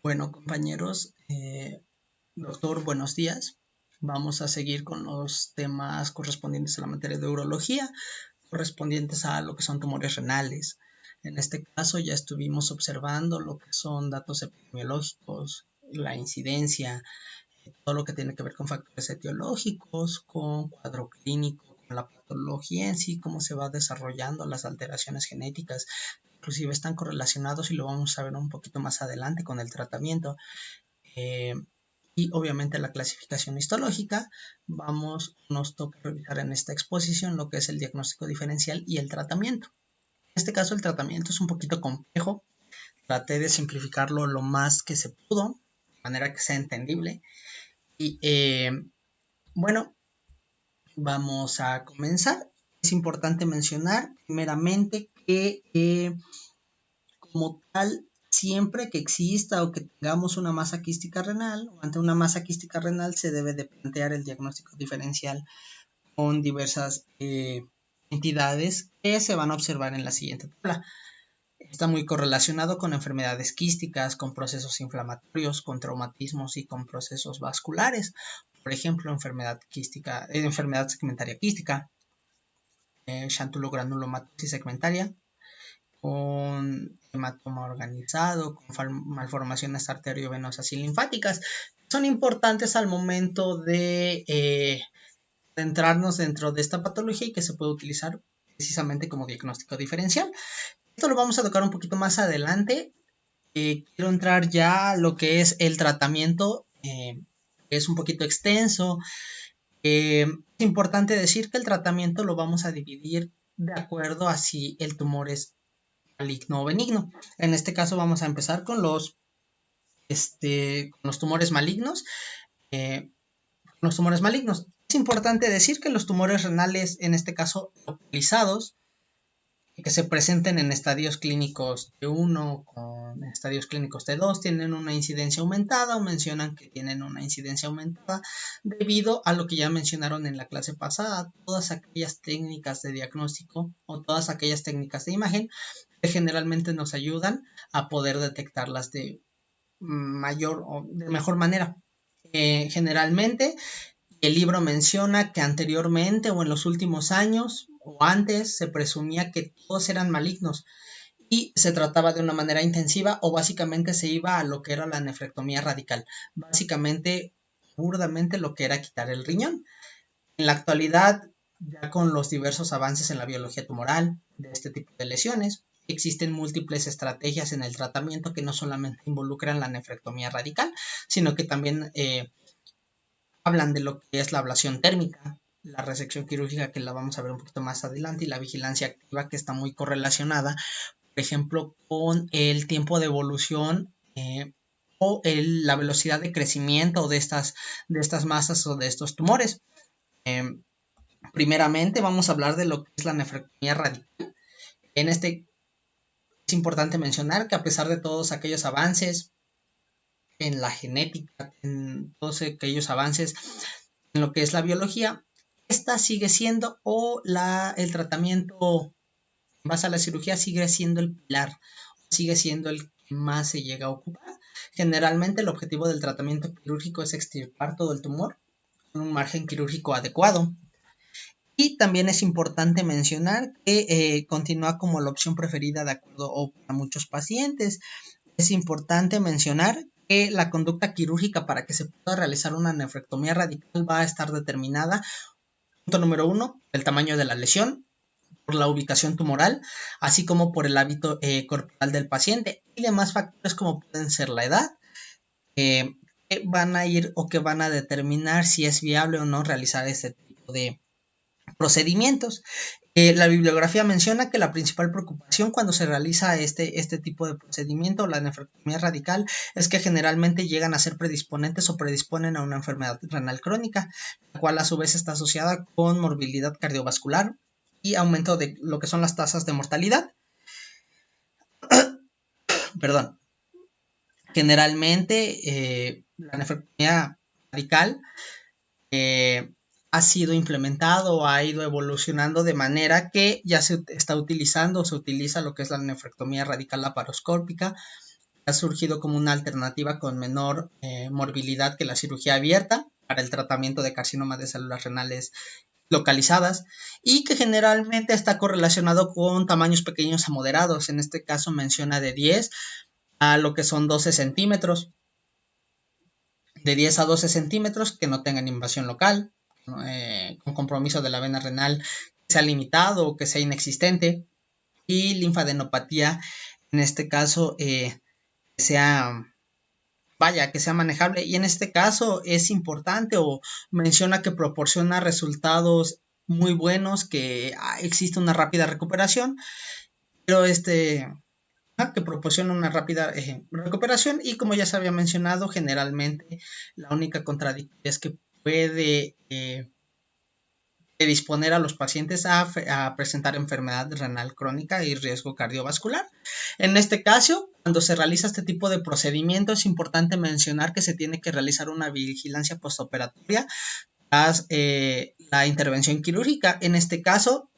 Bueno, compañeros, doctor, buenos días. Vamos a seguir con los temas correspondientes a la materia de urología, correspondientes a lo que son tumores renales. En este caso ya estuvimos observando lo que son datos epidemiológicos, la incidencia, todo lo que tiene que ver con factores etiológicos, con cuadro clínico, con la patología en sí, cómo se va desarrollando las alteraciones genéticas, inclusive están correlacionados y lo vamos a ver un poquito más adelante con el tratamiento. Eh, y obviamente la clasificación histológica. Nos toca revisar en esta exposición lo que es el diagnóstico diferencial y el tratamiento. En este caso el tratamiento es un poquito complejo, traté de simplificarlo lo más que se pudo, de manera que sea entendible. Y bueno, vamos a comenzar. Es importante mencionar primeramente que como tal, siempre que exista o que tengamos una masa quística renal o ante una masa quística renal se debe de plantear el diagnóstico diferencial con diversas entidades que se van a observar en la siguiente tabla. Está muy correlacionado con enfermedades quísticas, con procesos inflamatorios, con traumatismos y con procesos vasculares. Por ejemplo, enfermedad segmentaria quística, xantulogranulomatosis segmentaria, con hematoma organizado, con malformaciones arteriovenosas y linfáticas. Son importantes al momento de centrarnos dentro de esta patología y que se puede utilizar precisamente como diagnóstico diferencial. Esto lo vamos a tocar un poquito más adelante. Quiero entrar ya a lo que es el tratamiento, que es un poquito extenso. Es importante decir que el tratamiento lo vamos a dividir de acuerdo a si el tumor es maligno o benigno. En este caso vamos a empezar con los tumores malignos. Los tumores malignos. Es importante decir que los tumores renales, en este caso localizados, que se presenten en estadios clínicos T1 con estadios clínicos T2, tienen una incidencia aumentada o mencionan que tienen una incidencia aumentada debido a lo que ya mencionaron en la clase pasada, todas aquellas técnicas de diagnóstico o todas aquellas técnicas de imagen que generalmente nos ayudan a poder detectarlas de mayor o de mejor manera. Generalmente el libro menciona que anteriormente o en los últimos años o antes se presumía que todos eran malignos y se trataba de una manera intensiva o básicamente se iba a lo que era la nefrectomía radical, básicamente burdamente lo que era quitar el riñón. En la actualidad, ya con los diversos avances en la biología tumoral de este tipo de lesiones, existen múltiples estrategias en el tratamiento que no solamente involucran la nefrectomía radical, sino que también hablan de lo que es la ablación térmica, la resección quirúrgica, que la vamos a ver un poquito más adelante, y la vigilancia activa, que está muy correlacionada, por ejemplo, con el tiempo de evolución la velocidad de crecimiento de estas masas o de estos tumores. Eh, Primeramente vamos a hablar de lo que es la nefrectomía radical. En este es importante mencionar que a pesar de todos aquellos avances en la genética, en todos aquellos avances en lo que es la biología, esta sigue siendo el tratamiento en base a la cirugía sigue siendo el pilar, sigue siendo el que más se llega a ocupar. Generalmente el objetivo del tratamiento quirúrgico es extirpar todo el tumor con un margen quirúrgico adecuado. Y también es importante mencionar que continúa como la opción preferida de acuerdo o para muchos pacientes. Es importante mencionar que la conducta quirúrgica para que se pueda realizar una nefrectomía radical va a estar determinada, punto número 1, el tamaño de la lesión, por la ubicación tumoral, así como por el hábito corporal del paciente y demás factores como pueden ser la edad, que van a ir o que van a determinar si es viable o no realizar este tipo de procedimientos. La bibliografía menciona que la principal preocupación cuando se realiza este tipo de procedimiento, la nefrectomía radical, es que generalmente llegan a ser predisponentes o predisponen a una enfermedad renal crónica, la cual a su vez está asociada con morbilidad cardiovascular y aumento de lo que son las tasas de mortalidad. Perdón. Generalmente la nefrectomía radical ha sido implementado o ha ido evolucionando de manera que ya se está utilizando, se utiliza lo que es la nefrectomía radical laparoscópica ha surgido como una alternativa con menor morbilidad que la cirugía abierta para el tratamiento de carcinoma de células renales localizadas y que generalmente está correlacionado con tamaños pequeños a moderados. En este caso menciona de 10 a lo que son 12 centímetros. De 10 a 12 centímetros que no tengan invasión local, con compromiso de la vena renal que sea limitado o que sea inexistente, y linfadenopatía, en este caso, que sea manejable. Y en este caso es importante o menciona que proporciona resultados muy buenos, que existe una rápida recuperación, pero que proporciona una rápida recuperación, y como ya se había mencionado, generalmente la única contradicción es que puede predisponer a los pacientes a presentar enfermedad renal crónica y riesgo cardiovascular. En este caso, cuando se realiza este tipo de procedimiento, es importante mencionar que se tiene que realizar una vigilancia postoperatoria tras la intervención quirúrgica. En este caso,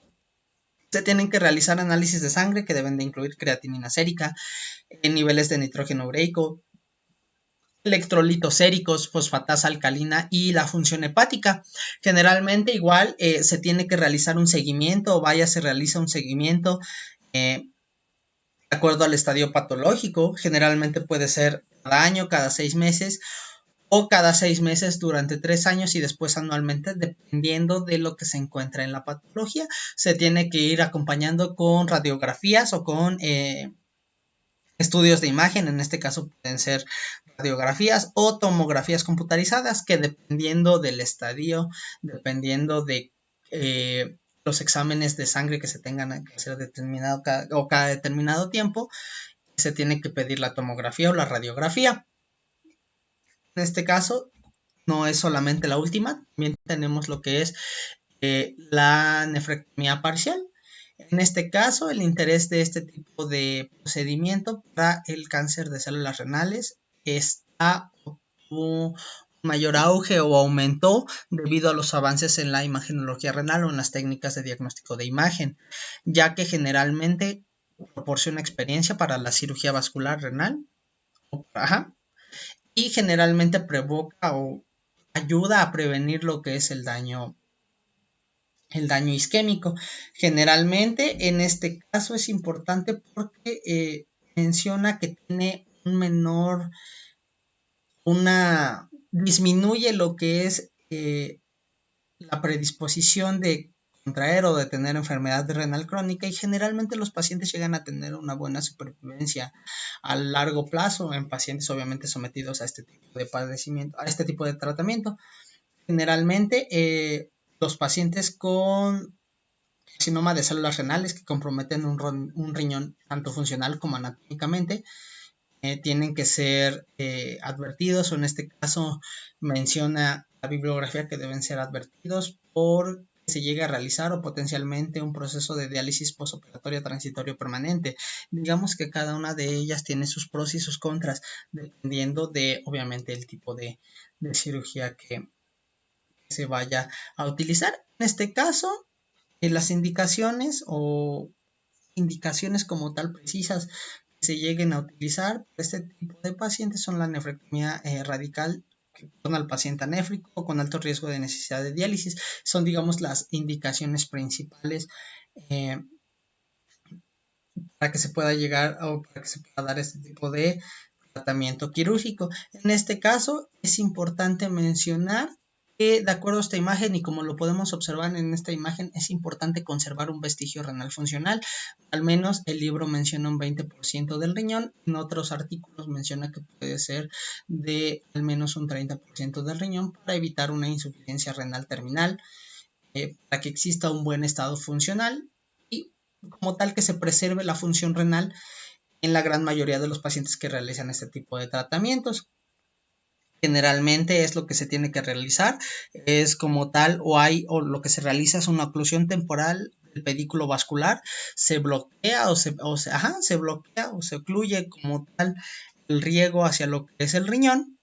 se tienen que realizar análisis de sangre que deben de incluir creatinina sérica, niveles de nitrógeno ureico, electrolitos séricos, fosfatasa alcalina y la función hepática. Generalmente igual se tiene que realizar un seguimiento, se realiza un seguimiento de acuerdo al estadio patológico. Generalmente puede ser cada año, cada 6 meses o cada 6 meses durante 3 años y después anualmente, dependiendo de lo que se encuentra en la patología. Se tiene que ir acompañando con radiografías o con estudios de imagen. En este caso pueden ser radiografías o tomografías computarizadas, que dependiendo del estadio, dependiendo de los exámenes de sangre que se tengan que hacer cada determinado tiempo, se tiene que pedir la tomografía o la radiografía. En este caso no es solamente la última, también tenemos lo que es la nefrectomía parcial. En este caso, el interés de este tipo de procedimiento para el cáncer de células renales tuvo mayor auge o aumentó debido a los avances en la imagenología renal o en las técnicas de diagnóstico de imagen, ya que generalmente proporciona experiencia para la cirugía vascular renal, y generalmente provoca o ayuda a prevenir lo que es el daño isquémico. Generalmente en este caso es importante porque menciona que tiene disminuye lo que es la predisposición de contraer o de tener enfermedad renal crónica, y generalmente los pacientes llegan a tener una buena supervivencia a largo plazo en pacientes obviamente sometidos a este tipo de padecimiento, a este tipo de tratamiento. Generalmente los pacientes con carcinoma de células renales que comprometen un riñón tanto funcional como anatómicamente tienen que ser advertidos, o en este caso menciona la bibliografía que deben ser advertidos por que se llegue a realizar o potencialmente un proceso de diálisis postoperatoria transitorio permanente. Digamos que cada una de ellas tiene sus pros y sus contras, dependiendo de obviamente el tipo de cirugía que se vaya a utilizar. En este caso, las indicaciones o indicaciones como tal precisas que se lleguen a utilizar para este tipo de pacientes son la nefrectomía radical con al paciente anéfrico o con alto riesgo de necesidad de diálisis. Son, digamos, las indicaciones principales para que se pueda llegar o para que se pueda dar este tipo de tratamiento quirúrgico. En este caso es importante mencionar que de acuerdo a esta imagen y como lo podemos observar en esta imagen, es importante conservar un vestigio renal funcional. Al menos el libro menciona un 20% del riñón, en otros artículos menciona que puede ser de al menos un 30% del riñón, para evitar una insuficiencia renal terminal, para que exista un buen estado funcional y como tal que se preserve la función renal en la gran mayoría de los pacientes que realizan este tipo de tratamientos. Generalmente es lo que se tiene que realizar, es como tal, o lo que se realiza es una oclusión temporal del pedículo vascular, se bloquea se bloquea o se ocluye como tal el riego hacia lo que es el riñón.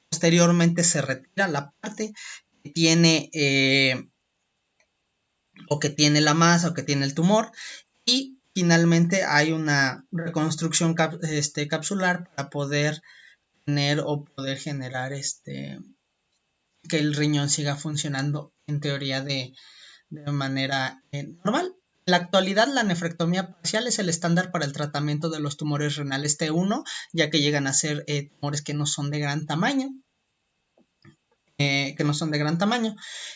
Posteriormente se retira la parte que tiene o que tiene la masa o que tiene el tumor, y finalmente hay una reconstrucción capsular para poder tener o poder generar que el riñón siga funcionando en teoría de manera normal. En la actualidad, la nefrectomía parcial es el estándar para el tratamiento de los tumores renales T1, ya que llegan a ser tumores que no son de gran tamaño.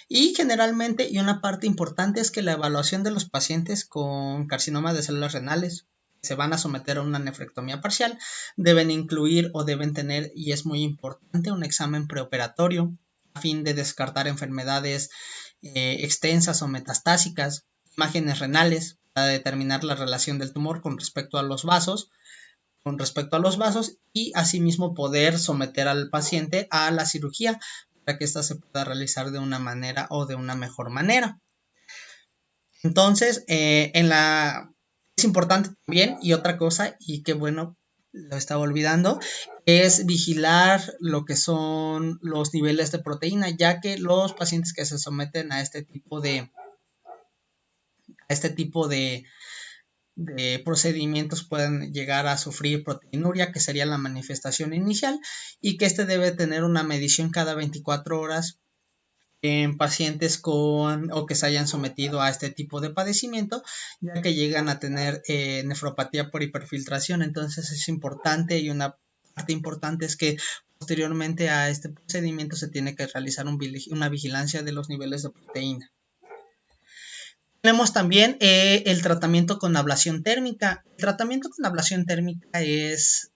Y generalmente, y una parte importante es que la evaluación de los pacientes con carcinoma de células renales que se van a someter a una nefrectomía parcial deben incluir o deben tener, y es muy importante, un examen preoperatorio a fin de descartar enfermedades extensas o metastásicas, imágenes renales para determinar la relación del tumor con respecto a los vasos, y asimismo poder someter al paciente a la cirugía para que ésta se pueda realizar de una manera o de una mejor manera. Entonces, es importante también, y otra cosa, y qué bueno, lo estaba olvidando, es vigilar lo que son los niveles de proteína, ya que los pacientes que se someten a este tipo de procedimientos pueden llegar a sufrir proteinuria, que sería la manifestación inicial, y que debe tener una medición cada 24 horas en pacientes o que se hayan sometido a este tipo de padecimiento, ya que llegan a tener nefropatía por hiperfiltración. Entonces es importante, y una parte importante es que posteriormente a este procedimiento se tiene que realizar una vigilancia de los niveles de proteína. Tenemos también el tratamiento con ablación térmica. El tratamiento con ablación térmica es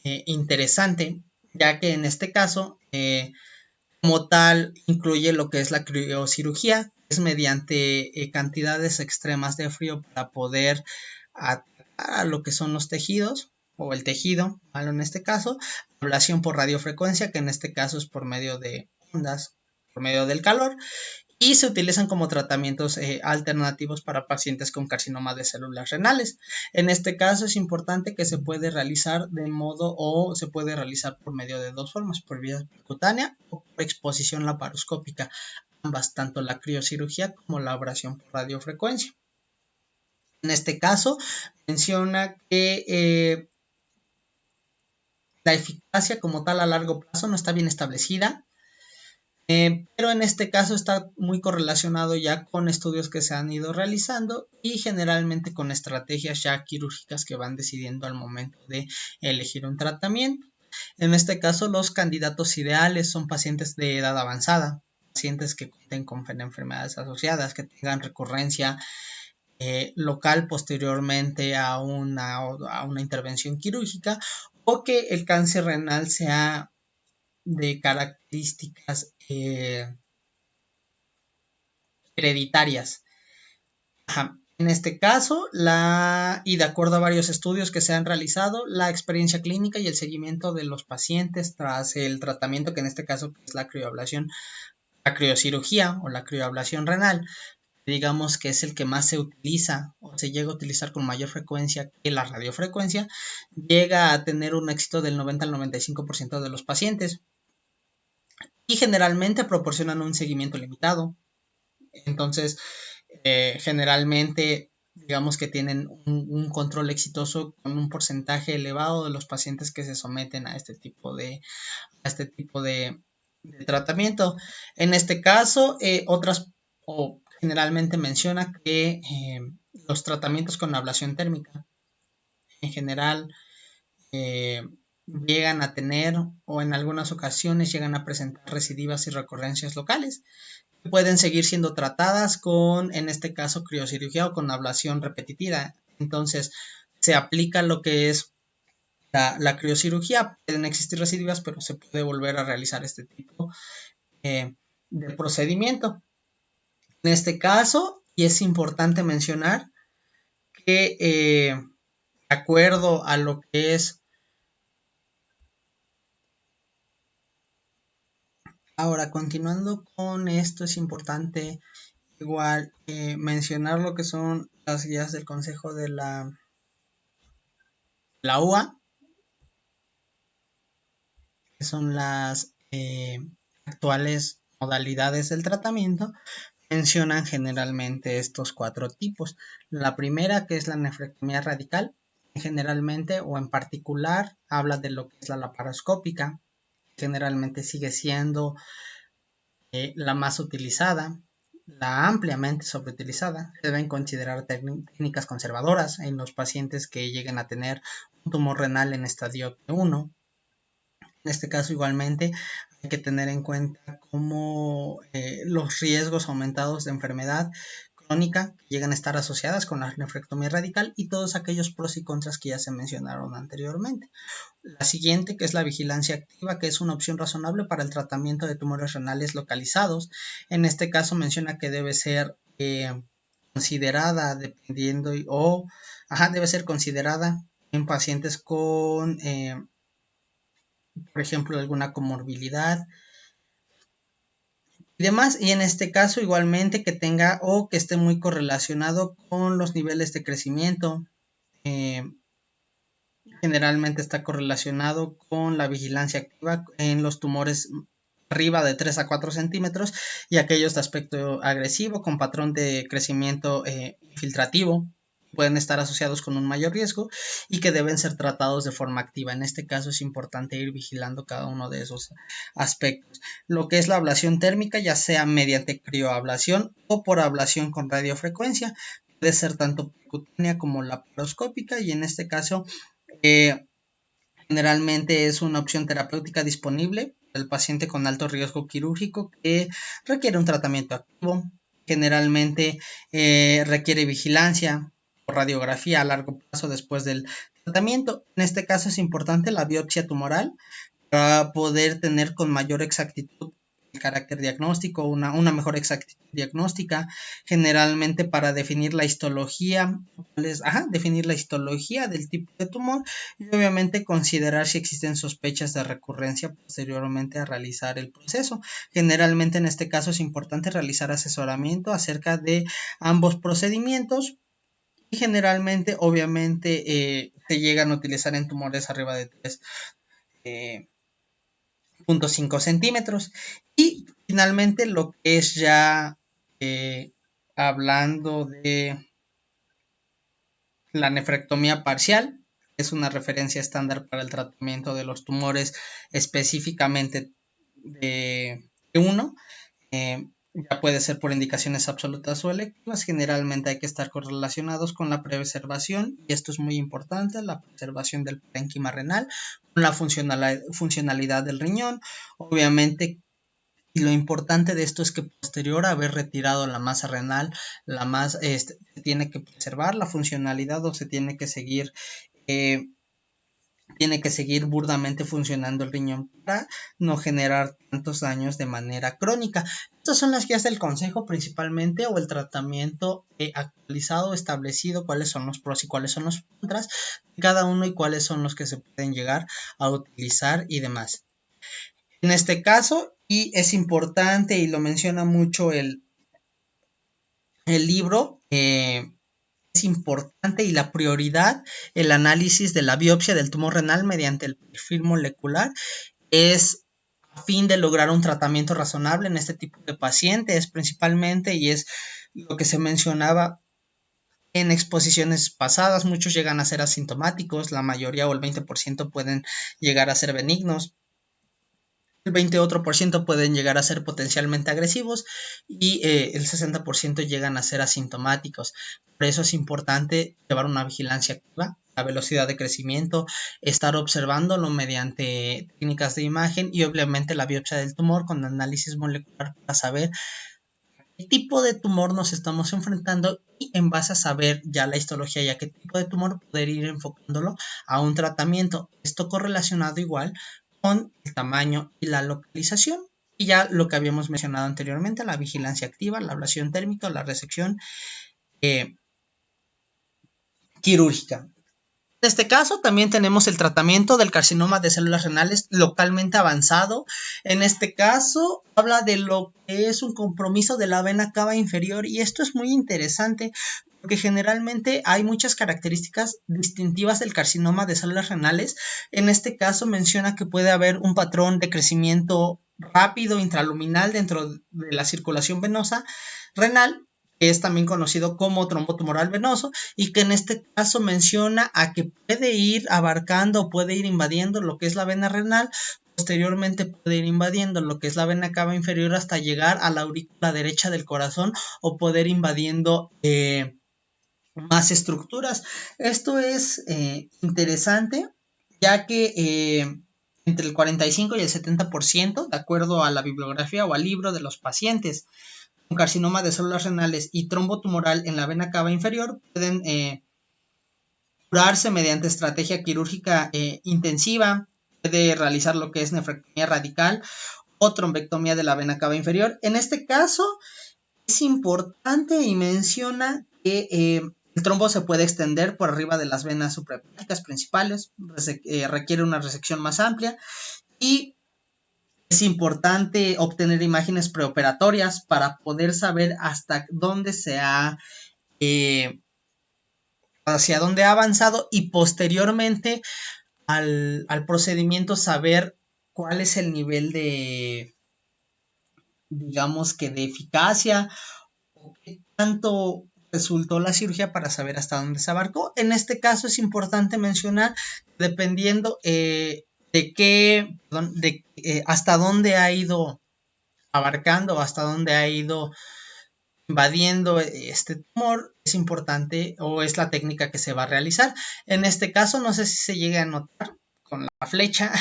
interesante, ya que en este caso, como tal, incluye lo que es la criocirugía, es mediante cantidades extremas de frío para poder atacar a lo que son los tejidos o el tejido, malo en este caso, ablación por radiofrecuencia, que en este caso es por medio de ondas, por medio del calor, y se utilizan como tratamientos alternativos para pacientes con carcinoma de células renales. En este caso es importante que se puede realizar se puede realizar por medio de dos formas, por vía percutánea o por exposición laparoscópica, ambas, tanto la criocirugía como la abrasión por radiofrecuencia. En este caso menciona que la eficacia como tal a largo plazo no está bien establecida, pero en este caso está muy correlacionado ya con estudios que se han ido realizando y generalmente con estrategias ya quirúrgicas que van decidiendo al momento de elegir un tratamiento. En este caso, los candidatos ideales son pacientes de edad avanzada, pacientes que cuenten con enfermedades asociadas, que tengan recurrencia local posteriormente a una intervención quirúrgica, o que el cáncer renal sea de características hereditarias. Ajá. En este caso, y de acuerdo a varios estudios que se han realizado, la experiencia clínica y el seguimiento de los pacientes tras el tratamiento, que en este caso es la crioablación, la criocirugía o la crioablación renal, digamos que es el que más se utiliza o se llega a utilizar con mayor frecuencia que la radiofrecuencia, llega a tener un éxito del 90 al 95% de los pacientes y generalmente proporcionan un seguimiento limitado. Entonces, generalmente, digamos que tienen un control exitoso con un porcentaje elevado de los pacientes que se someten a este tipo de tratamiento. En este caso, generalmente menciona que los tratamientos con ablación térmica en general llegan a tener, o en algunas ocasiones llegan a presentar recidivas y recurrencias locales, que pueden seguir siendo tratadas con, en este caso, criocirugía o con ablación repetitiva. Entonces, se aplica lo que es la criocirugía. Pueden existir recidivas, pero se puede volver a realizar este tipo de procedimiento. En este caso, y es importante mencionar que de acuerdo a lo que es ahora, continuando con esto, es importante igual mencionar lo que son las guías del Consejo de la UA, que son las actuales modalidades del tratamiento, mencionan generalmente estos 4 tipos. La primera, que es la nefrectomía radical, generalmente o en particular habla de lo que es la laparoscópica, generalmente sigue siendo la más utilizada, la ampliamente sobreutilizada. Se deben considerar técnicas conservadoras en los pacientes que lleguen a tener un tumor renal en estadio T1. En este caso igualmente hay que tener en cuenta cómo los riesgos aumentados de enfermedad crónica que llegan a estar asociadas con la nefrectomía radical y todos aquellos pros y contras que ya se mencionaron anteriormente. La siguiente, que es la vigilancia activa, que es una opción razonable para el tratamiento de tumores renales localizados. En este caso menciona que debe ser considerada dependiendo debe ser considerada en pacientes con por ejemplo, alguna comorbilidad y demás, y en este caso igualmente que tenga o que esté muy correlacionado con los niveles de crecimiento. Generalmente está correlacionado con la vigilancia activa en los tumores arriba de 3 a 4 centímetros y aquellos de aspecto agresivo con patrón de crecimiento infiltrativo pueden estar asociados con un mayor riesgo y que deben ser tratados de forma activa. En este caso es importante ir vigilando cada uno de esos aspectos. Lo que es la ablación térmica, ya sea mediante crioablación o por ablación con radiofrecuencia, puede ser tanto percutánea como laparoscópica y en este caso generalmente es una opción terapéutica disponible para el paciente con alto riesgo quirúrgico que requiere un tratamiento activo. Generalmente requiere vigilancia o radiografía a largo plazo después del tratamiento. En este caso es importante la biopsia tumoral para poder tener con mayor exactitud el carácter diagnóstico, una mejor exactitud diagnóstica, generalmente para definir la histología, definir la histología del tipo de tumor y obviamente considerar si existen sospechas de recurrencia posteriormente a realizar el proceso. Generalmente en este caso es importante realizar asesoramiento acerca de ambos procedimientos y generalmente obviamente se llegan a utilizar en tumores arriba de 3.5 centímetros. Y finalmente lo que es ya hablando de la nefrectomía parcial, es una referencia estándar para el tratamiento de los tumores específicamente de uno. Ya puede ser por indicaciones absolutas o electivas. Generalmente hay que estar correlacionados con la preservación, y esto es muy importante, la preservación del parénquima renal, con la funcionalidad del riñón. Obviamente, y lo importante de esto es que posterior a haber retirado la masa renal, se tiene que preservar la funcionalidad o se tiene que seguir burdamente funcionando el riñón para no generar tantos daños de manera crónica. Estas son las guías del consejo principalmente, o el tratamiento actualizado, establecido, cuáles son los pros y cuáles son los contras de cada uno y cuáles son los que se pueden llegar a utilizar y demás. En este caso, y es importante y lo menciona mucho el libro, es importante y la prioridad, el análisis de la biopsia del tumor renal mediante el perfil molecular es a fin de lograr un tratamiento razonable en este tipo de pacientes principalmente, y es lo que se mencionaba en exposiciones pasadas. Muchos llegan a ser asintomáticos, la mayoría o el 20% pueden llegar a ser benignos. El 20 otro por ciento pueden llegar a ser potencialmente agresivos y el 60% llegan a ser asintomáticos. Por eso es importante llevar una vigilancia activa, la velocidad de crecimiento, estar observándolo mediante técnicas de imagen y obviamente la biopsia del tumor con análisis molecular para saber qué tipo de tumor nos estamos enfrentando y en base a saber ya la histología y a qué tipo de tumor poder ir enfocándolo a un tratamiento. Esto correlacionado igual con el tamaño y la localización. Y ya lo que habíamos mencionado anteriormente, la vigilancia activa, la ablación térmica o la resección quirúrgica. En este caso también tenemos el tratamiento del carcinoma de células renales localmente avanzado. En este caso habla de lo que es un compromiso de la vena cava inferior, y esto es muy interesante porque generalmente hay muchas características distintivas del carcinoma de células renales. En este caso menciona que puede haber un patrón de crecimiento rápido intraluminal dentro de la circulación venosa renal, que es también conocido como trombo tumoral venoso, y que en este caso menciona a que puede ir abarcando, puede ir invadiendo lo que es la vena renal, posteriormente puede ir invadiendo lo que es la vena cava inferior hasta llegar a la aurícula derecha del corazón o poder invadiendo más estructuras. Esto es interesante, ya que entre el 45 y el 70%, de acuerdo a la bibliografía o al libro de los pacientes con carcinoma de células renales y trombo tumoral en la vena cava inferior, pueden curarse mediante estrategia quirúrgica intensiva, puede realizar lo que es nefrectomía radical o trombectomía de la vena cava inferior. En este caso, es importante y menciona que el trombo se puede extender por arriba de las venas suprahepáticas principales, requiere una resección más amplia y es importante obtener imágenes preoperatorias para poder saber hasta dónde hacia dónde ha avanzado y posteriormente al procedimiento saber cuál es el nivel de, digamos que de eficacia o qué tanto resultó la cirugía para saber hasta dónde se abarcó. En este caso es importante mencionar, dependiendo de qué, perdón, de hasta dónde ha ido abarcando, hasta dónde ha ido invadiendo este tumor, es importante o es la técnica que se va a realizar. En este caso, no sé si se llega a notar con la flecha,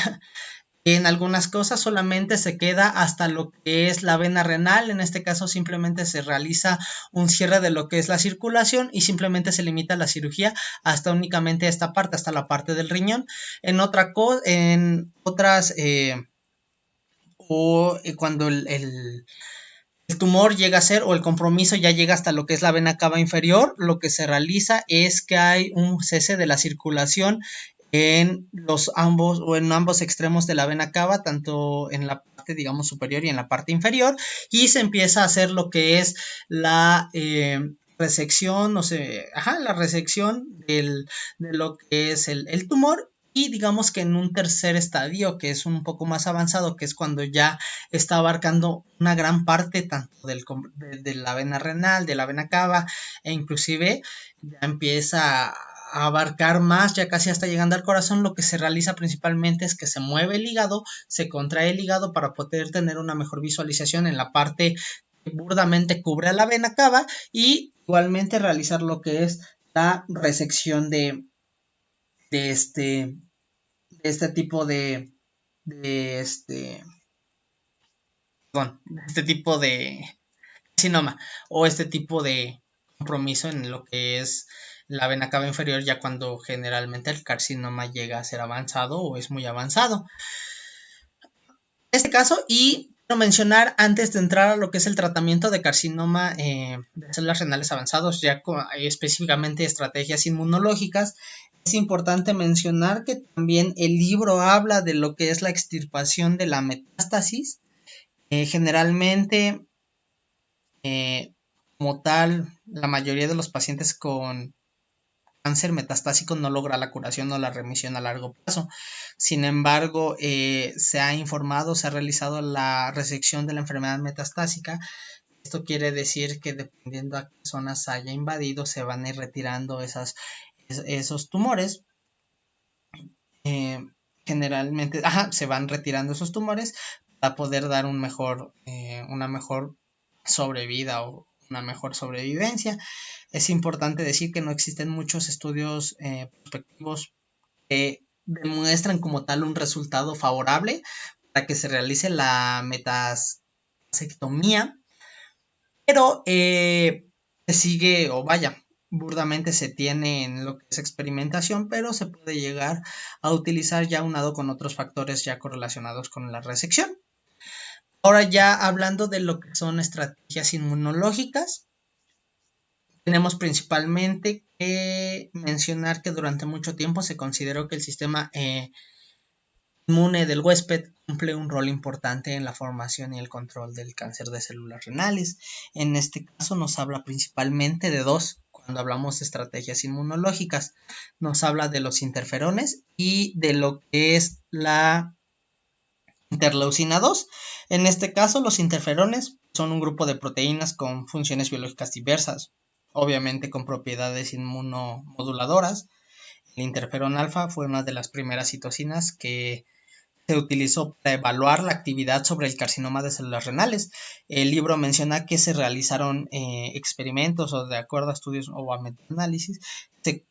en algunas cosas solamente se queda hasta lo que es la vena renal, en este caso simplemente se realiza un cierre de lo que es la circulación y simplemente se limita la cirugía hasta únicamente esta parte, hasta la parte del riñón. En otras, cuando el tumor llega a ser o el compromiso ya llega hasta lo que es la vena cava inferior, lo que se realiza es que hay un cese de la circulación en ambos extremos de la vena cava, tanto en la parte, digamos, superior y en la parte inferior, y se empieza a hacer lo que es la resección, la resección de lo que es el tumor. Y digamos que en un tercer estadio, que es un poco más avanzado, que es cuando ya está abarcando una gran parte tanto de la vena renal, de la vena cava, e inclusive ya empieza a abarcar más, ya casi hasta llegando al corazón. Lo que se realiza principalmente es que se mueve el hígado, se contrae el hígado para poder tener una mejor visualización en la parte que burdamente cubre a la vena cava y igualmente realizar lo que es la resección de este, de este tipo de este, perdón, de este tipo de carcinoma o este tipo de compromiso en lo que es la vena cava inferior, ya cuando generalmente el carcinoma llega a ser avanzado o es muy avanzado. En este caso, y quiero mencionar antes de entrar a lo que es el tratamiento de carcinoma de células renales avanzados, ya específicamente estrategias inmunológicas, es importante mencionar que también el libro habla de lo que es la extirpación de la metástasis. Generalmente, como tal, la mayoría de los pacientes con cáncer metastásico no logra la curación o la remisión a largo plazo. Sin embargo, se ha informado, se ha realizado la resección de la enfermedad metastásica. Esto quiere decir que dependiendo a qué zonas haya invadido, se van a ir retirando esos tumores. Generalmente, se van retirando esos tumores para poder dar una mejor sobrevida o una mejor sobrevivencia. Es importante decir que no existen muchos estudios prospectivos que demuestran como tal un resultado favorable para que se realice la metasectomía, pero se sigue, o vaya, burdamente se tiene en lo que es experimentación, pero se puede llegar a utilizar ya unado con otros factores ya correlacionados con la resección. Ahora ya hablando de lo que son estrategias inmunológicas, tenemos principalmente que mencionar que durante mucho tiempo se consideró que el sistema inmune del huésped cumple un rol importante en la formación y el control del cáncer de células renales. En este caso nos habla principalmente de dos, cuando hablamos de estrategias inmunológicas. Nos habla de los interferones y de lo que es la interleucina 2. En este caso, los interferones son un grupo de proteínas con funciones biológicas diversas, obviamente con propiedades inmunomoduladoras. El interferón alfa fue una de las primeras citocinas que se utilizó para evaluar la actividad sobre el carcinoma de células renales. El libro menciona que se realizaron experimentos o de acuerdo a estudios o a metaanálisis, se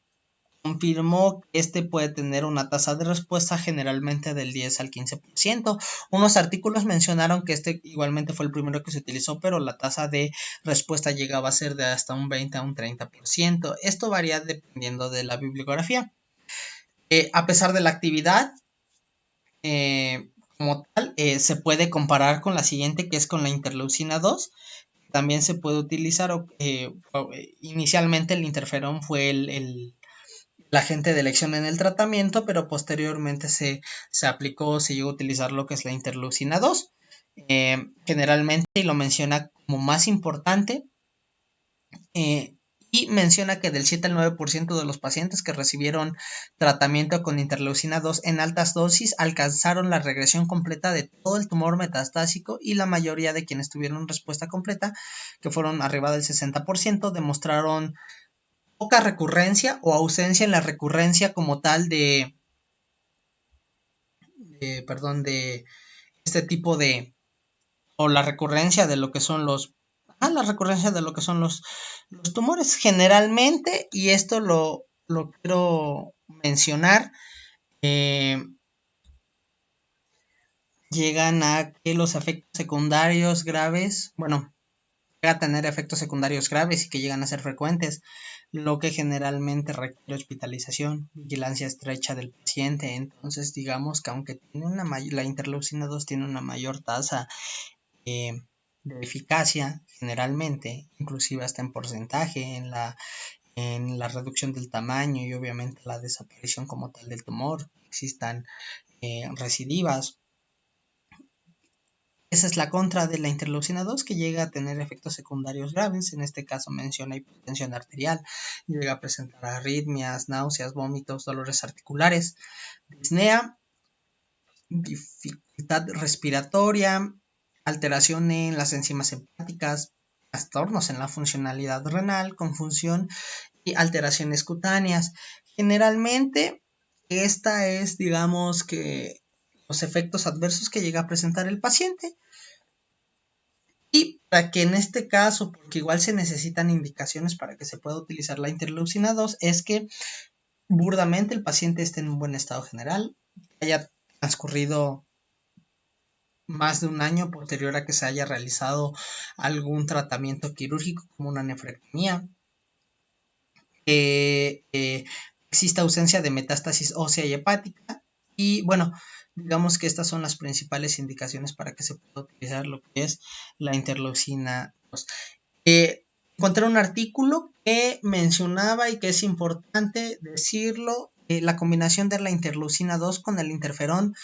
confirmó que este puede tener una tasa de respuesta generalmente del 10 al 15%. Unos artículos mencionaron que este igualmente fue el primero que se utilizó, pero la tasa de respuesta llegaba a ser de hasta un 20 a un 30%. Esto varía dependiendo de la bibliografía. A pesar de la actividad, como tal, se puede comparar con la siguiente, que es con la interleucina 2. También se puede utilizar, inicialmente el interferón fue el agente de elección en el tratamiento, pero posteriormente se aplicó, se llegó a utilizar lo que es la interleucina 2. Generalmente, y lo menciona como más importante, y menciona que del 7 al 9% de los pacientes que recibieron tratamiento con interleucina 2 en altas dosis alcanzaron la regresión completa de todo el tumor metastásico, y la mayoría de quienes tuvieron respuesta completa, que fueron arriba del 60%, demostraron poca recurrencia o ausencia en la recurrencia como tal de este tipo de, o la recurrencia de lo que son la recurrencia de lo que son los tumores generalmente, y esto lo quiero mencionar, llegan a que los efectos secundarios graves, llega a tener efectos secundarios graves y que llegan a ser frecuentes, lo que generalmente requiere hospitalización, vigilancia estrecha del paciente. Entonces, digamos que aunque tiene la interleucina 2 tiene una mayor tasa de eficacia, generalmente, inclusive hasta en porcentaje, en la reducción del tamaño y obviamente la desaparición como tal del tumor, existan recidivas. Esa es la contra de la interleucina 2, que llega a tener efectos secundarios graves. En este caso menciona hipertensión arterial, llega a presentar arritmias, náuseas, vómitos, dolores articulares, disnea, dificultad respiratoria, alteración en las enzimas hepáticas, trastornos en la funcionalidad renal, confusión y alteraciones cutáneas. Generalmente, esta es, digamos, que los efectos adversos que llega a presentar el paciente. Y para que en este caso, porque igual se necesitan indicaciones para que se pueda utilizar la interleucina 2, es que burdamente el paciente esté en un buen estado general, haya transcurrido más de un año posterior a que se haya realizado algún tratamiento quirúrgico como una nefrectomía, exista ausencia de metástasis ósea y hepática, y digamos que estas son las principales indicaciones para que se pueda utilizar lo que es la interleucina 2. Encontré un artículo que mencionaba, y que es importante decirlo, la combinación de la interleucina 2 con el interferón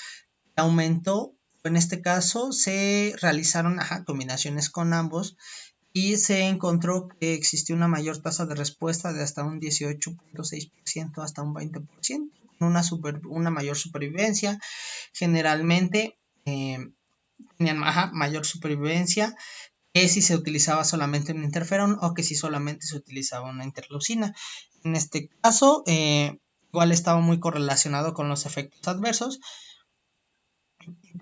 aumentó. En este caso se realizaron combinaciones con ambos, y se encontró que existió una mayor tasa de respuesta de hasta un 18.6% hasta un 20%, con una mayor supervivencia. Generalmente tenían mayor supervivencia que si se utilizaba solamente un interferón o que si solamente se utilizaba una interleucina. En este caso, igual estaba muy correlacionado con los efectos adversos,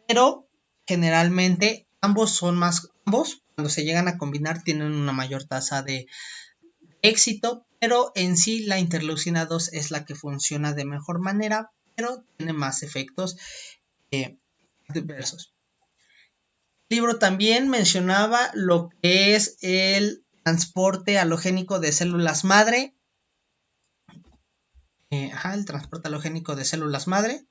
pero generalmente ambos cuando se llegan a combinar tienen una mayor tasa de éxito, pero en sí la interleucina 2 es la que funciona de mejor manera, pero tiene más efectos adversos. El libro también mencionaba lo que es el transporte halogénico de células madre. El transporte halogénico de células madre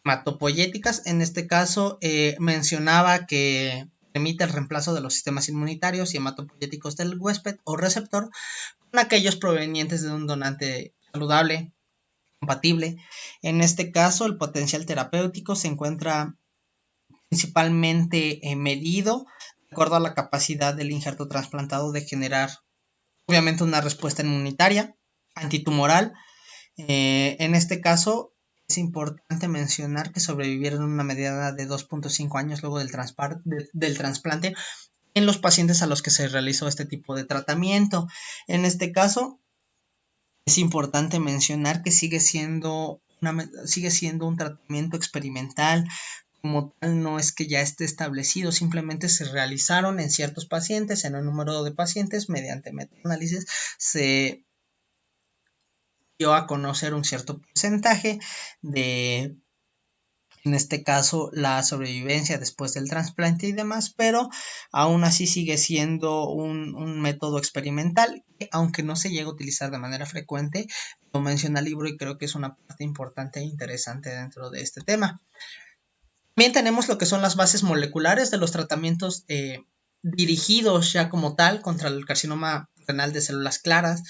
hematopoyéticas. En este caso mencionaba que permite el reemplazo de los sistemas inmunitarios y hematopoyéticos del huésped o receptor con aquellos provenientes de un donante saludable, compatible. En este caso, el potencial terapéutico se encuentra principalmente medido de acuerdo a la capacidad del injerto trasplantado de generar, obviamente, una respuesta inmunitaria, antitumoral. En este caso, es importante mencionar que sobrevivieron una media de 2.5 años luego del trasplante en los pacientes a los que se realizó este tipo de tratamiento. En este caso, es importante mencionar que sigue siendo un tratamiento experimental. Como tal, no es que ya esté establecido, simplemente se realizaron en ciertos pacientes, en un número de pacientes, mediante metaanálisis se dio a conocer un cierto porcentaje de, en este caso, la sobrevivencia después del trasplante y demás, pero aún así sigue siendo un método experimental, que aunque no se llega a utilizar de manera frecuente, lo menciona el libro y creo que es una parte importante e interesante dentro de este tema. También tenemos lo que son las bases moleculares de los tratamientos dirigidos ya como tal contra el carcinoma renal de células claras,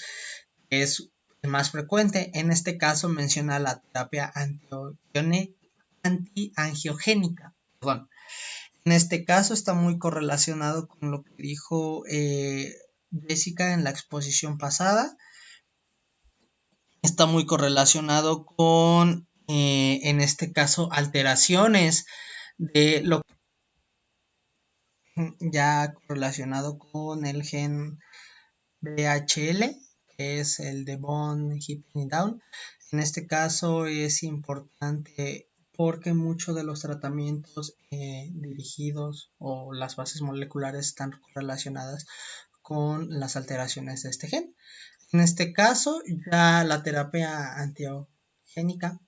que es el más frecuente. En este caso menciona la terapia antiangiogénica. Perdón. En este caso está muy correlacionado con lo que dijo Jessica en la exposición pasada. Está muy correlacionado con, en este caso, alteraciones de lo ya relacionado con el gen BHL, que es el de Bone Hipping Down. En este caso es importante porque muchos de los tratamientos dirigidos o las bases moleculares están relacionadas con las alteraciones de este gen. En este caso, ya la terapia antiogénica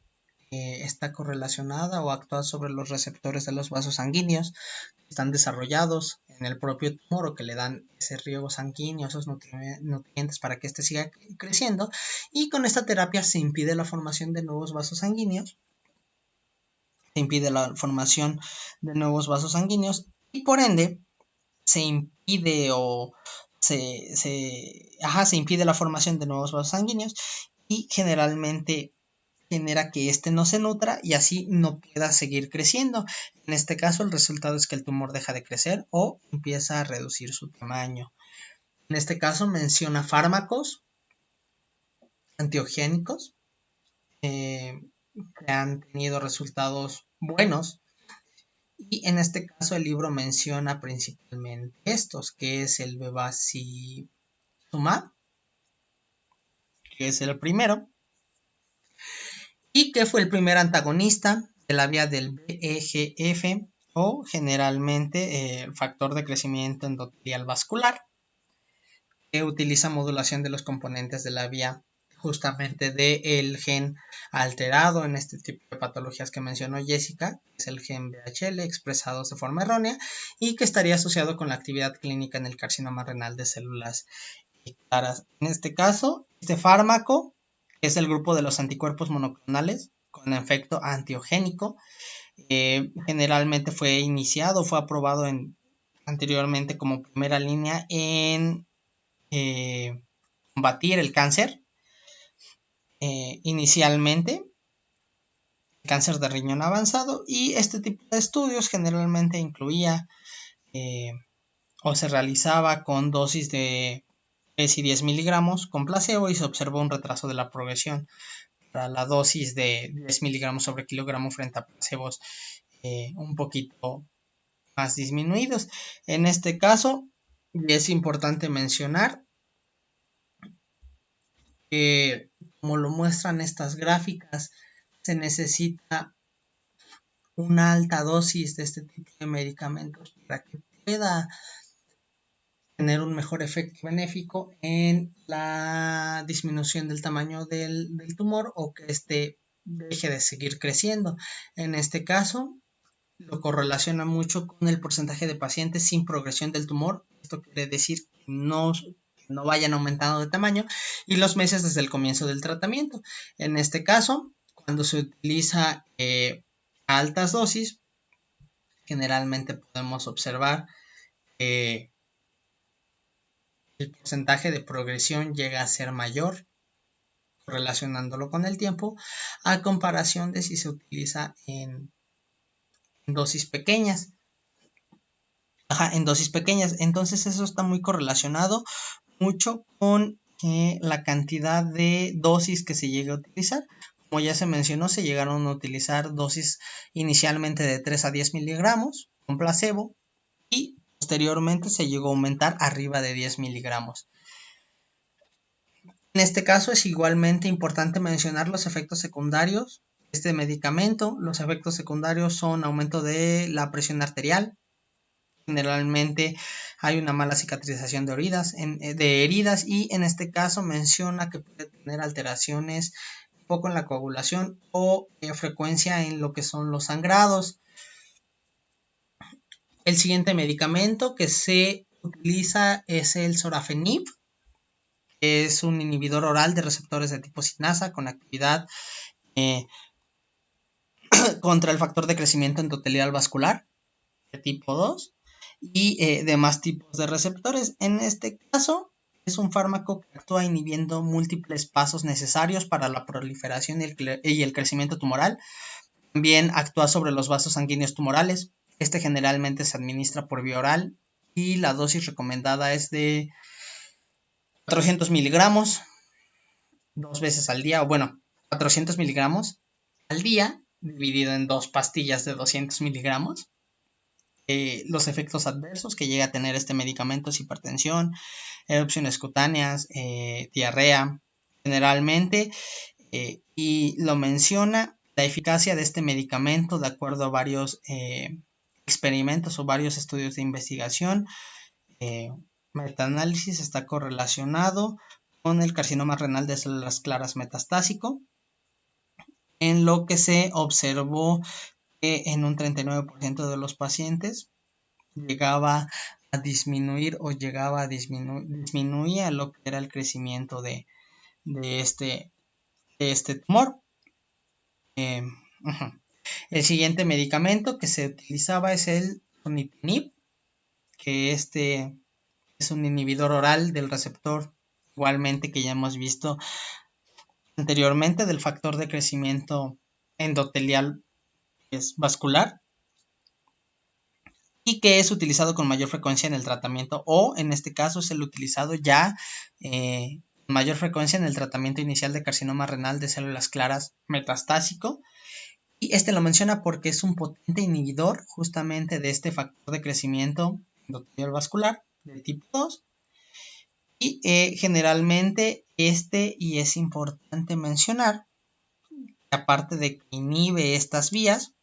está correlacionada o actúa sobre los receptores de los vasos sanguíneos que están desarrollados en el propio tumor o que le dan ese riego sanguíneo, esos nutrientes para que éste siga creciendo, y con esta terapia se impide la formación de nuevos vasos sanguíneos, y por ende se impide se impide la formación de nuevos vasos sanguíneos y generalmente genera que éste no se nutra y así no pueda seguir creciendo. En este caso, el resultado es que el tumor deja de crecer o empieza a reducir su tamaño. En este caso menciona fármacos antiogénicos que han tenido resultados buenos, y en este caso el libro menciona principalmente estos, que es el bevacizumab, que es el primero, y que fue el primer antagonista de la vía del VEGF o generalmente el factor de crecimiento endotelial vascular, que utiliza modulación de los componentes de la vía justamente del gen alterado en este tipo de patologías que mencionó Jessica, que es el gen BHL expresados de forma errónea y que estaría asociado con la actividad clínica en el carcinoma renal de células claras. En este caso, este fármaco es el grupo de los anticuerpos monoclonales con efecto antiogénico. Generalmente fue aprobado anteriormente como primera línea en combatir el cáncer. Inicialmente, cáncer de riñón avanzado, y este tipo de estudios generalmente incluía o se realizaba con dosis de 3 y 10 miligramos con placebo y se observó un retraso de la progresión para la dosis de 10 miligramos sobre kilogramo frente a placebos un poquito más disminuidos. En este caso, es importante mencionar que, como lo muestran estas gráficas, se necesita una alta dosis de este tipo de medicamentos para que pueda tener un mejor efecto benéfico en la disminución del tamaño del tumor o que éste deje de seguir creciendo. En este caso, lo correlaciona mucho con el porcentaje de pacientes sin progresión del tumor. Esto quiere decir que no vayan aumentando de tamaño, y los meses desde el comienzo del tratamiento. En este caso, cuando se utiliza a altas dosis, generalmente podemos observar que el porcentaje de progresión llega a ser mayor, relacionándolo con el tiempo, a comparación de si se utiliza en dosis pequeñas. En dosis pequeñas. Entonces eso está muy correlacionado mucho con la cantidad de dosis que se llegue a utilizar. como ya se mencionó, se llegaron a utilizar dosis inicialmente de 3 a 10 miligramos con placebo y posteriormente se llegó a aumentar arriba de 10 miligramos. En este caso es igualmente importante mencionar los efectos secundarios de este medicamento. Los efectos secundarios son aumento de la presión arterial. Generalmente hay una mala cicatrización de heridas y en este caso menciona que puede tener alteraciones un poco en la coagulación o frecuencia en lo que son los sangrados. El siguiente medicamento que se utiliza es el sorafenib, que es un inhibidor oral de receptores de tipo sinasa con actividad contra el factor de crecimiento endotelial vascular de tipo 2 y demás tipos de receptores. En este caso, es un fármaco que actúa inhibiendo múltiples pasos necesarios para la proliferación y el crecimiento tumoral. También actúa sobre los vasos sanguíneos tumorales. Este generalmente se administra por vía oral y la dosis recomendada es de 400 miligramos 2 veces al día, o bueno, 400 miligramos al día, dividido en 2 pastillas de 200 miligramos. Los efectos adversos que llega a tener este medicamento es hipertensión, erupciones cutáneas, diarrea, generalmente, y lo menciona la eficacia de este medicamento de acuerdo a varios experimentos o varios estudios de investigación. Metaanálisis está correlacionado con el carcinoma renal de células claras metastásico, en lo que se observó que en un 39% de los pacientes llegaba a disminuir o disminuía lo que era el crecimiento de este tumor. El siguiente medicamento que se utilizaba es el sunitinib, que este es un inhibidor oral del receptor, igualmente que ya hemos visto anteriormente, del factor de crecimiento endotelial vascular, y que es utilizado con mayor frecuencia en el tratamiento, o en este caso es el utilizado ya con mayor frecuencia en el tratamiento inicial de carcinoma renal de células claras metastásico. Y este lo menciona porque es un potente inhibidor justamente de este factor de crecimiento endotelial vascular de tipo 2. Y generalmente y es importante mencionar, que aparte de que inhibe estas vías,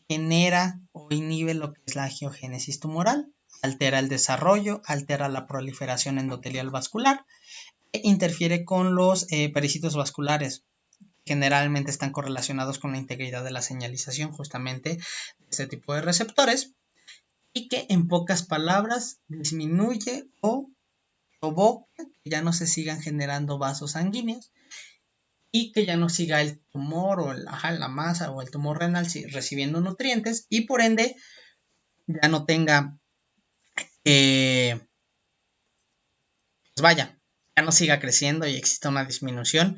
genera o inhibe lo que es la angiogénesis tumoral, altera el desarrollo, altera la proliferación endotelial vascular e interfiere con los pericitos vasculares. Generalmente están correlacionados con la integridad de la señalización justamente de este tipo de receptores, y que en pocas palabras disminuye o provoca que ya no se sigan generando vasos sanguíneos y que ya no siga el tumor o la masa o el tumor renal recibiendo nutrientes, y por ende ya no tenga, pues vaya, ya no siga creciendo y exista una disminución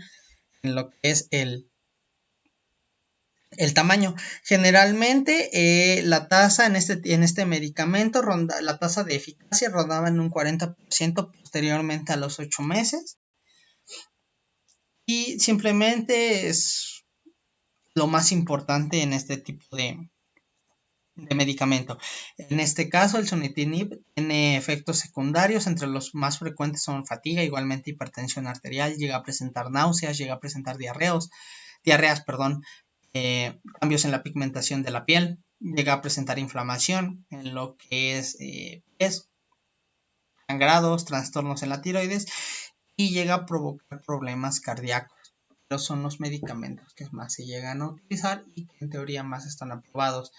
en lo que es el tamaño. Generalmente la tasa en este medicamento, la tasa de eficacia rondaba en un 40% posteriormente a los 8 meses. Y simplemente es lo más importante en este tipo de medicamento. En este caso, el sunitinib tiene efectos secundarios. Entre los más frecuentes son fatiga, igualmente hipertensión arterial, llega a presentar náuseas, llega a presentar diarreas, cambios en la pigmentación de la piel, llega a presentar inflamación en lo que es sangrados, trastornos en la tiroides, y llega a provocar problemas cardíacos. Pero son los medicamentos que más se llegan a utilizar y que en teoría más están aprobados.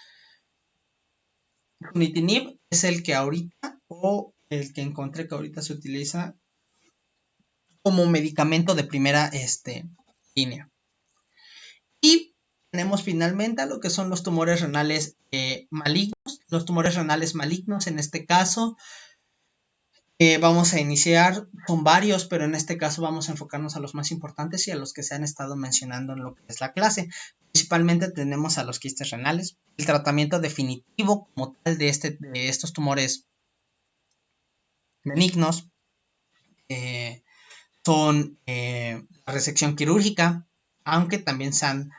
Sunitinib es el que ahorita, o el que encontré que ahorita se utiliza como medicamento de primera línea. Y tenemos finalmente a lo que son los tumores renales malignos. Los tumores renales malignos, en este caso, vamos a iniciar, son varios, pero en este caso vamos a enfocarnos a los más importantes y a los que se han estado mencionando en lo que es la clase. Principalmente tenemos a los quistes renales. El tratamiento definitivo como tal de estos tumores benignos son la resección quirúrgica, aunque también se han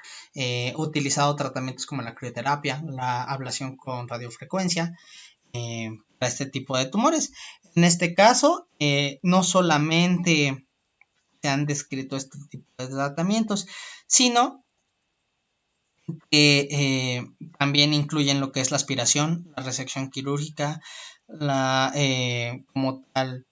utilizado tratamientos como la crioterapia, la ablación con radiofrecuencia, para este tipo de tumores. En este caso, no solamente se han descrito este tipo de tratamientos, sino que también incluyen lo que es la aspiración, la resección quirúrgica, la como tal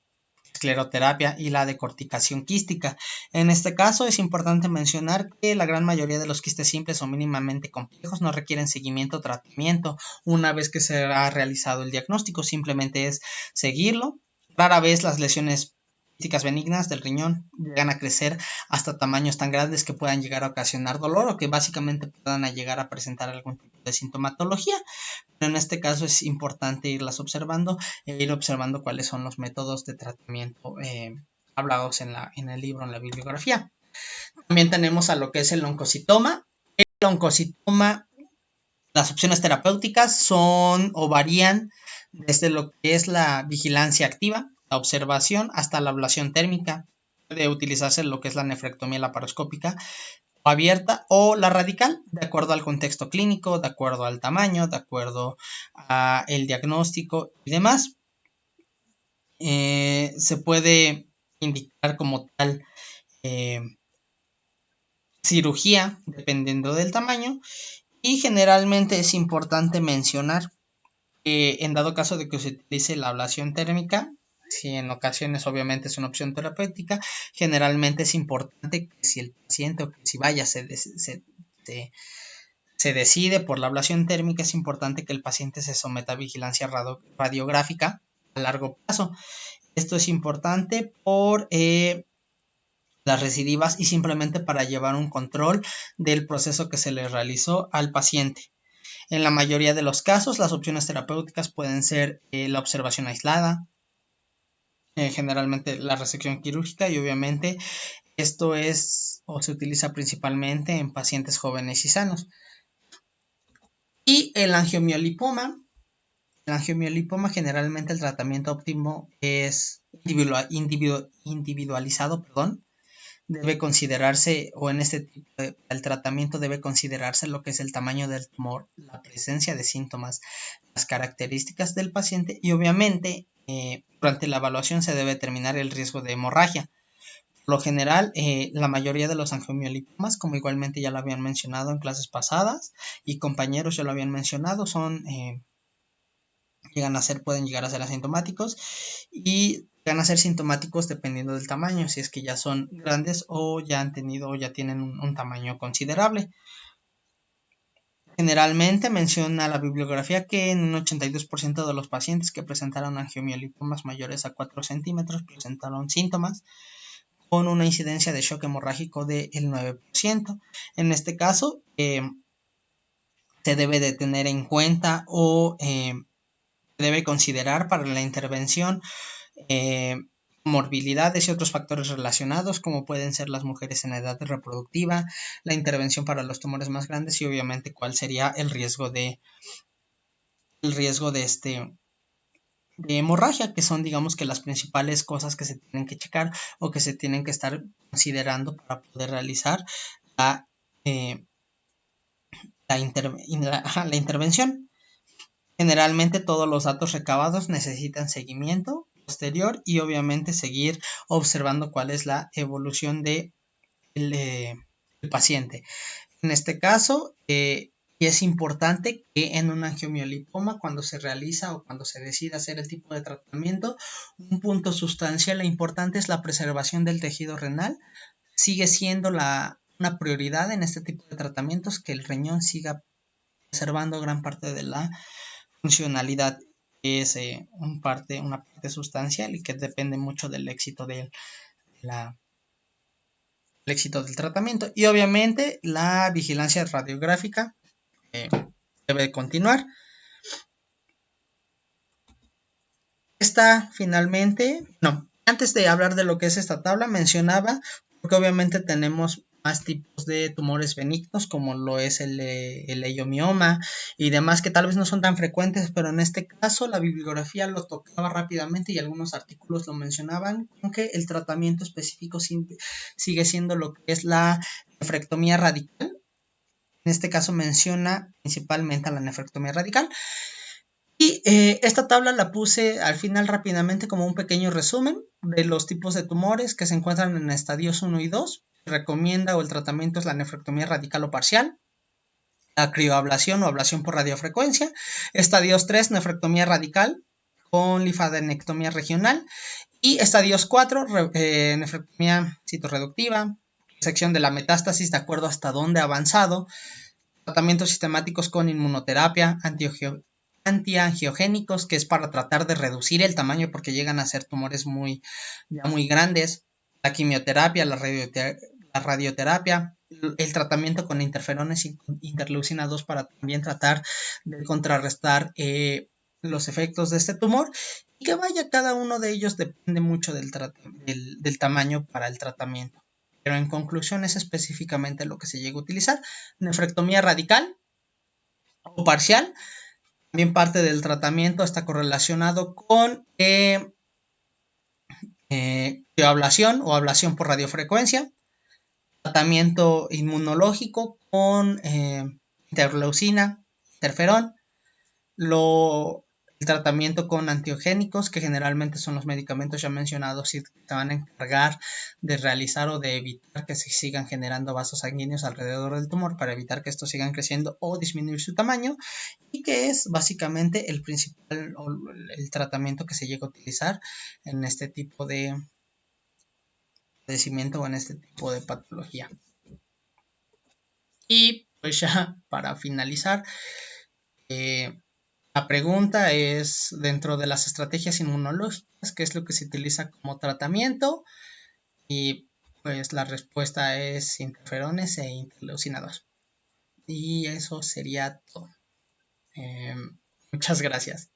escleroterapia y la decorticación quística. En este caso es importante mencionar que la gran mayoría de los quistes simples o mínimamente complejos no requieren seguimiento o tratamiento una vez que se ha realizado el diagnóstico, simplemente es seguirlo. Rara vez las lesiones quísticas benignas del riñón llegan a crecer hasta tamaños tan grandes que puedan llegar a ocasionar dolor o que básicamente puedan llegar a presentar algún tipo de sintomatología. Pero en este caso es importante irlas observando e ir observando cuáles son los métodos de tratamiento hablados en el libro, en la bibliografía. También tenemos a lo que es el oncocitoma. El oncocitoma, las opciones terapéuticas son o varían desde lo que es la vigilancia activa, la observación, hasta la ablación térmica. Puede utilizarse lo que es la nefrectomía laparoscópica abierta o la radical, de acuerdo al contexto clínico, de acuerdo al tamaño, de acuerdo al diagnóstico y demás. Se puede indicar como tal cirugía dependiendo del tamaño y generalmente es importante mencionar que en dado caso de que se utilice la ablación térmica, si en ocasiones obviamente es una opción terapéutica, generalmente es importante que si el paciente o que si vaya se decide por la ablación térmica, es importante que el paciente se someta a vigilancia radiográfica a largo plazo. Esto es importante por las recidivas y simplemente para llevar un control del proceso que se le realizó al paciente. En la mayoría de los casos, las opciones terapéuticas pueden ser la observación aislada, generalmente la resección quirúrgica y obviamente esto es o se utiliza principalmente en pacientes jóvenes y sanos. Y el angiomiolipoma. El angiomiolipoma generalmente el tratamiento óptimo es individualizado, perdón. Debe considerarse, o en este tipo el tratamiento debe considerarse lo que es el tamaño del tumor, la presencia de síntomas, las características del paciente y obviamente durante la evaluación se debe determinar el riesgo de hemorragia. Por lo general, la mayoría de los angiomiolipomas, como igualmente ya lo habían mencionado en clases pasadas y compañeros ya lo habían mencionado, pueden llegar a ser asintomáticos y van a ser sintomáticos dependiendo del tamaño, si es que ya son grandes o ya han tenido o ya tienen un tamaño considerable. Generalmente menciona la bibliografía que en un 82% de los pacientes que presentaron angiomiolipomas mayores a 4 centímetros presentaron síntomas con una incidencia de shock hemorrágico del 9%. En este caso, se debe de tener en cuenta o debe considerar para la intervención morbilidades y otros factores relacionados como pueden ser las mujeres en edad reproductiva, la intervención para los tumores más grandes y obviamente cuál sería el riesgo de hemorragia, que son digamos que las principales cosas que se tienen que checar o que se tienen que estar considerando para poder realizar la, la intervención. Generalmente todos los datos recabados necesitan seguimiento posterior y obviamente seguir observando cuál es la evolución del paciente. En este caso, es importante que en un angiomiolipoma, cuando se realiza o cuando se decide hacer el tipo de tratamiento, un punto sustancial e importante es la preservación del tejido renal. Sigue siendo una prioridad en este tipo de tratamientos que el riñón siga preservando gran parte de la funcionalidad, es una parte sustancial y que depende mucho del éxito del tratamiento. Y obviamente la vigilancia radiográfica debe continuar. Antes de hablar de lo que es esta tabla, mencionaba, porque obviamente tenemos más tipos de tumores benignos, como lo es el leiomioma y demás, que tal vez no son tan frecuentes, pero en este caso la bibliografía lo tocaba rápidamente y algunos artículos lo mencionaban, aunque el tratamiento específico sigue siendo lo que es la nefrectomía radical. En este caso menciona principalmente a la nefrectomía radical. Y esta tabla la puse al final rápidamente como un pequeño resumen de los tipos de tumores que se encuentran en estadios 1 y 2. Recomienda o el tratamiento es la nefrectomía radical o parcial, la crioablación o ablación por radiofrecuencia, estadios 3, nefrectomía radical con linfadenectomía regional, y estadios 4, nefrectomía citorreductiva, sección de la metástasis de acuerdo hasta dónde ha avanzado, tratamientos sistemáticos con inmunoterapia, antiangiogénicos, que es para tratar de reducir el tamaño porque llegan a ser tumores ya muy grandes, la quimioterapia, la radioterapia, el tratamiento con interferones y interleucina 2 para también tratar de contrarrestar los efectos de este tumor, y que vaya, cada uno de ellos depende mucho del tamaño para el tratamiento. Pero en conclusión es específicamente lo que se llega a utilizar. Nefrectomía radical o parcial. También parte del tratamiento está correlacionado con ablación o ablación por radiofrecuencia. Tratamiento inmunológico con interleucina, interferón. El tratamiento con antiogénicos, que generalmente son los medicamentos ya mencionados y que se van a encargar de realizar o de evitar que se sigan generando vasos sanguíneos alrededor del tumor para evitar que estos sigan creciendo o disminuir su tamaño, y que es básicamente el principal o el tratamiento que se llega a utilizar en este tipo de padecimiento o en este tipo de patología. Y pues ya para finalizar, la pregunta es, dentro de las estrategias inmunológicas, ¿qué es lo que se utiliza como tratamiento? Y pues la respuesta es interferones e interleucina 2. Y eso sería todo. Muchas gracias.